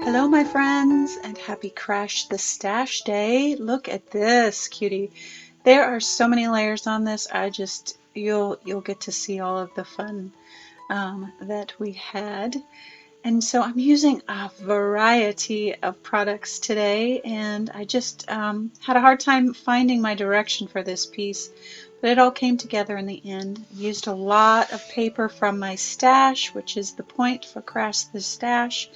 Hello my friends and happy Crash the Stash Day. Look at this cutie. There are so many layers on this. You'll get to see all of the fun that we had. And so I'm using a variety of products today, and I just had a hard time finding my direction for this piece, but it all came together in the end. I used a lot of paper from my stash, which is the point for Crash the Stash,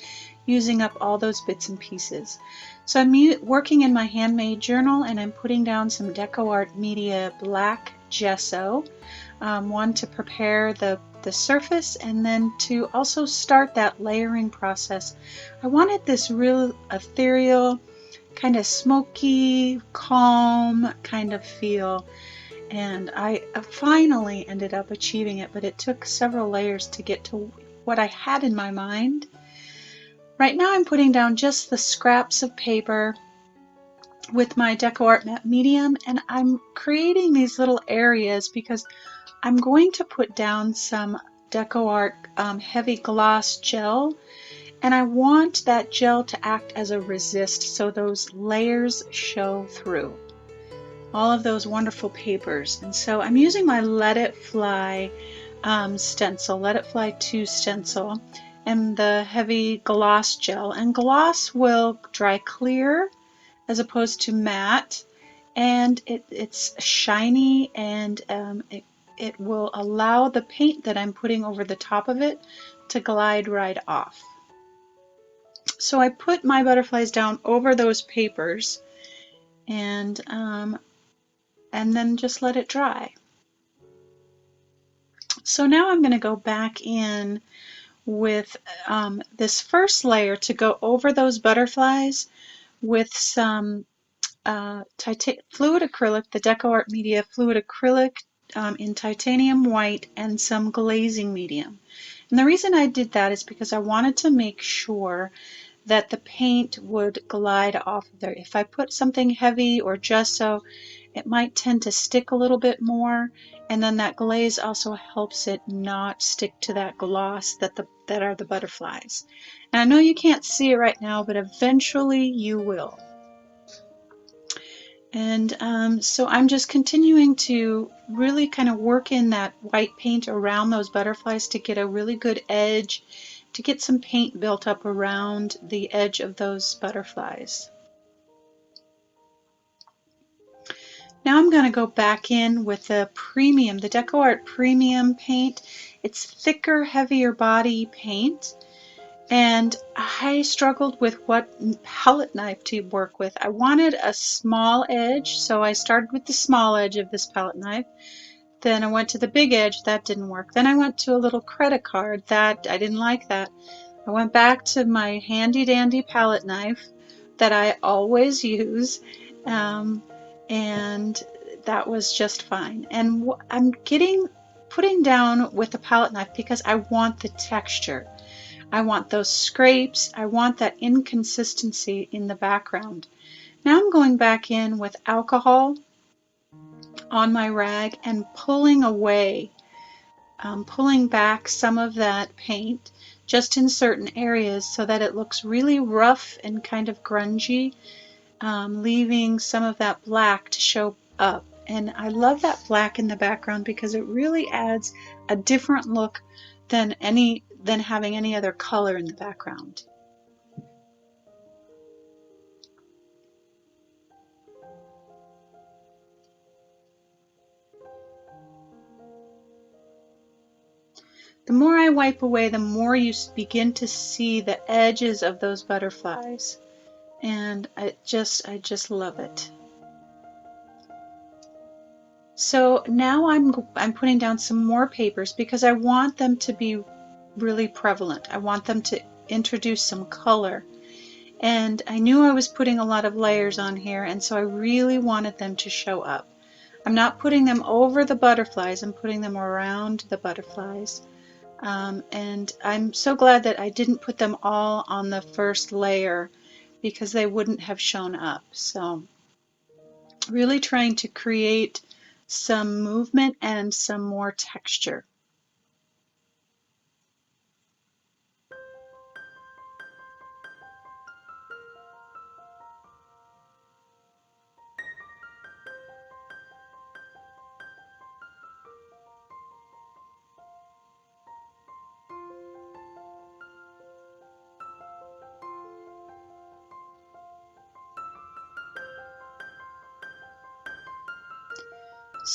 using up all those bits and pieces. So I'm working in my handmade journal, and I'm putting down some Deco Art Media black gesso, one to prepare the surface and then to also start that layering process. I wanted this real ethereal, kind of smoky, calm kind of feel, and I finally ended up achieving it, but it took several layers to get to what I had in my mind. Right now I'm putting down just the scraps of paper with my Deco Art medium, and I'm creating these little areas because I'm going to put down some Deco Art heavy gloss gel, and I want that gel to act as a resist so those layers show through all of those wonderful papers. And so I'm using my Let It Fly stencil, Let It Fly 2 stencil, and the heavy gloss gel. And gloss will dry clear as opposed to matte, and it's shiny, and it will allow the paint that I'm putting over the top of it to glide right off. So I put my butterflies down over those papers, and then just let it dry. So now I'm going to go back in with this first layer to go over those butterflies with some fluid acrylic, the Deco Art Media fluid acrylic in titanium white, and some glazing medium. And the reason I did that is because I wanted to make sure that the paint would glide off of there. If I put something heavy or gesso, it might tend to stick a little bit more, and then that glaze also helps it not stick to that gloss that are the butterflies. And I know you can't see it right now, but eventually you will. And so I'm just continuing to really kind of work in that white paint around those butterflies to get a really good edge, to get some paint built up around the edge of those butterflies. Now I'm going to go back in with the premium, the Deco Art Premium paint. It's thicker, heavier body paint. And I struggled with what palette knife to work with. I wanted a small edge, so I started with the small edge of this palette knife. Then I went to the big edge, that didn't work. Then I went to a little credit card, that I didn't like that. I went back to my handy dandy palette knife that I always use, and that was just fine. And I'm putting down with the palette knife because I want the texture. I want those scrapes. I want that inconsistency in the background. Now I'm going back in with alcohol on my rag and pulling away, pulling back some of that paint just in certain areas so that it looks really rough and kind of grungy, leaving some of that black to show up. And I love that black in the background because it really adds a different look than having any other color in the background. The more I wipe away, the more you begin to see the edges of those butterflies, and I just love it. So now I'm putting down some more papers because I want them to be really prevalent. I want them to introduce some color. And I knew I was putting a lot of layers on here, and so I really wanted them to show up. I'm not putting them over the butterflies, I'm putting them around the butterflies. And I'm so glad that I didn't put them all on the first layer because they wouldn't have shown up. So really trying to create some movement and some more texture.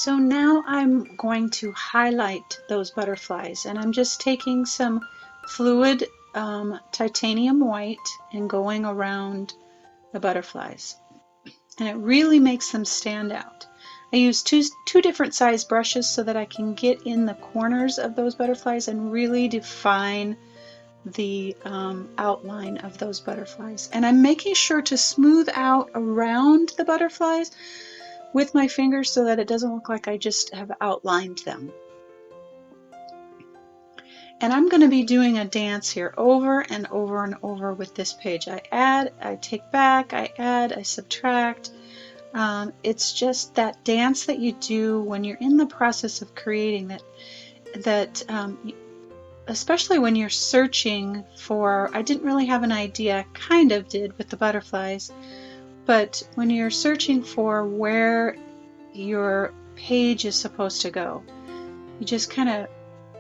So now I'm going to highlight those butterflies, and I'm just taking some fluid titanium white and going around the butterflies, and it really makes them stand out. I use two different size brushes so that I can get in the corners of those butterflies and really define the outline of those butterflies. And I'm making sure to smooth out around the butterflies with my fingers so that it doesn't look like I just have outlined them. And I'm going to be doing a dance here over and over and over with this page. I add, I take back, I add, I subtract. It's just that dance that you do when you're in the process of creating that especially when you're searching for, I didn't really have an idea, kind of did with the butterflies, but when you're searching for where your page is supposed to go, you just kind of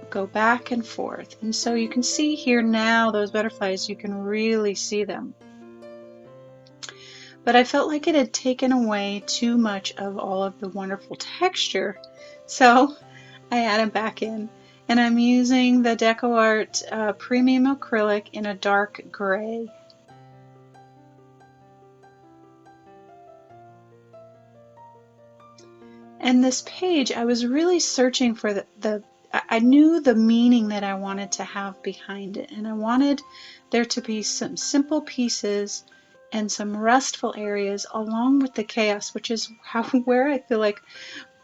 go back and forth. And so you can see here now those butterflies, you can really see them. But I felt like it had taken away too much of all of the wonderful texture, so I added back in. And I'm using the DECO Art Premium Acrylic in a dark gray. And this page, I was really searching for I knew the meaning that I wanted to have behind it, and I wanted there to be some simple pieces and some restful areas along with the chaos, which is where I feel like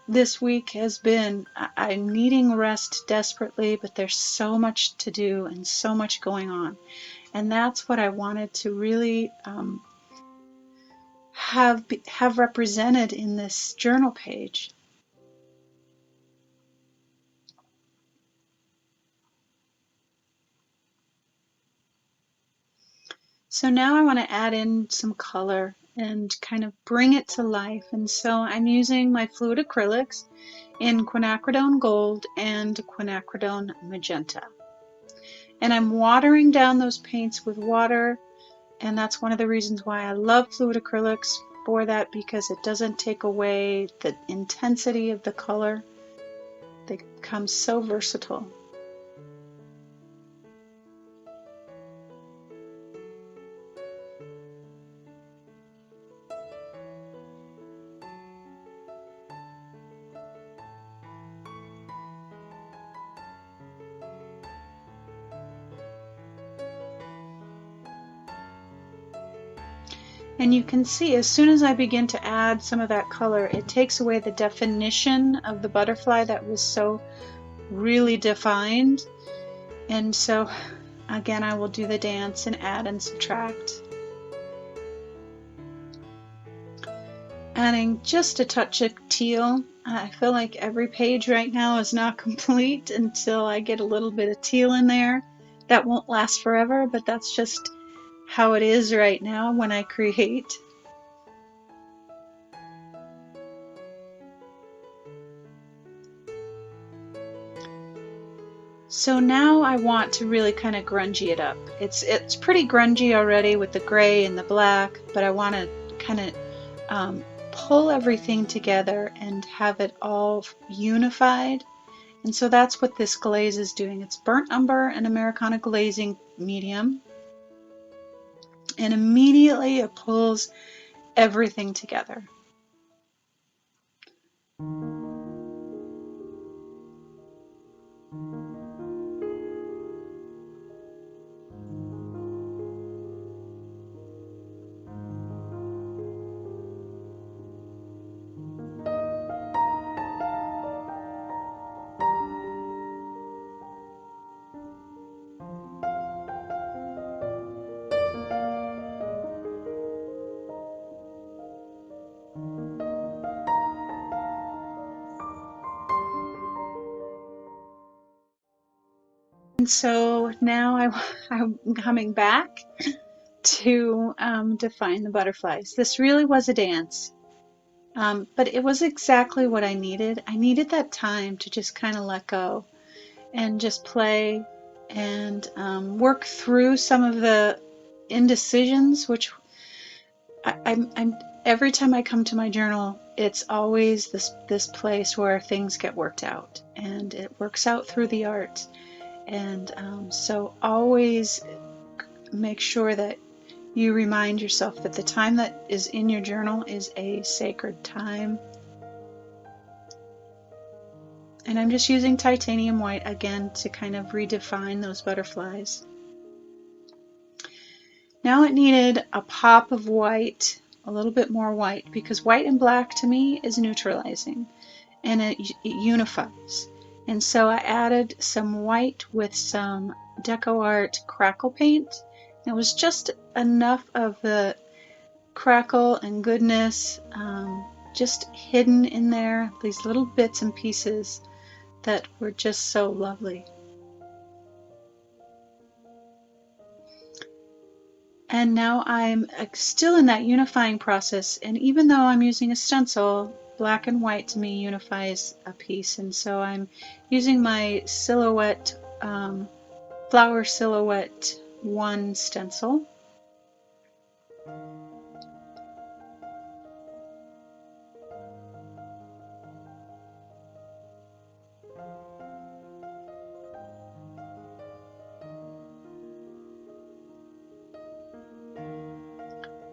this week has been. I'm needing rest desperately, but there's so much to do and so much going on, and that's what I wanted to really have represented in this journal page. So now I want to add in some color and kind of bring it to life. And so I'm using my fluid acrylics in quinacridone gold and quinacridone magenta. And I'm watering down those paints with water, and that's one of the reasons why I love fluid acrylics for that, because it doesn't take away the intensity of the color. They become so versatile. And you can see as soon as I begin to add some of that color, it takes away the definition of the butterfly that was so really defined. And so again, I will do the dance and add and subtract. Adding just a touch of teal. I feel like every page right now is not complete until I get a little bit of teal in there. That won't last forever, but that's just how it is right now when I create. So now I want to really kind of grungy it up. It's pretty grungy already with the gray and the black, but I want to kind of pull everything together and have it all unified. And so that's what this glaze is doing. It's burnt umber and Americana glazing medium. And immediately it pulls everything together. And so now I'm coming back to define the butterflies. This really was a dance, but it was exactly what I needed. I needed that time to just kind of let go and just play and work through some of the indecisions, which every time I come to my journal, it's always this place where things get worked out, and it works out through the art. And so always make sure that you remind yourself that the time that is in your journal is a sacred time. And I'm just using titanium white again to kind of redefine those butterflies. Now it needed a pop of white, a little bit more white, because white and black to me is neutralizing and it unifies. And so I added some white with some Deco Art crackle paint. It was just enough of the crackle and goodness just hidden in there, these little bits and pieces that were just so lovely. And now I'm still in that unifying process, and even though I'm using a stencil, black and white to me unifies a piece, and so I'm using my silhouette, flower silhouette 1 stencil.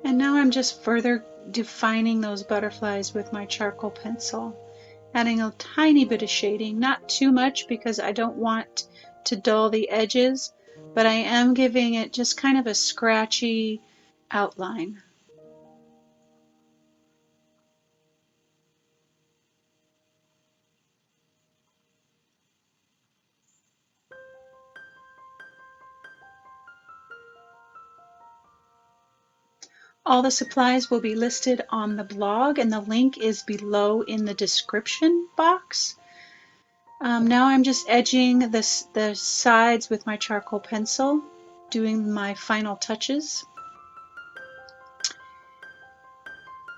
And now I'm just further defining those butterflies with my charcoal pencil, adding a tiny bit of shading, not too much because I don't want to dull the edges, but I am giving it just kind of a scratchy outline. All the supplies will be listed on the blog, and the link is below in the description box. Now I'm just edging the sides with my charcoal pencil, doing my final touches.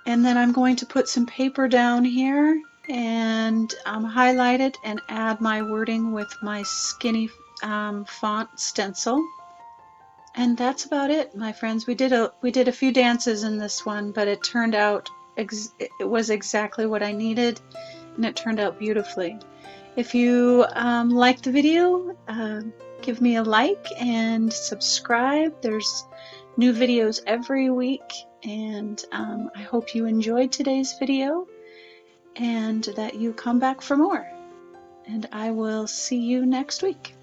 And then I'm going to put some paper down here and highlight it and add my wording with my skinny font stencil. And that's about it, my friends. We did a few dances in this one, but it turned out it was exactly what I needed, and it turned out beautifully. If you liked the video, give me a like and subscribe. There's new videos every week, and I hope you enjoyed today's video and that you come back for more. And I will see you next week.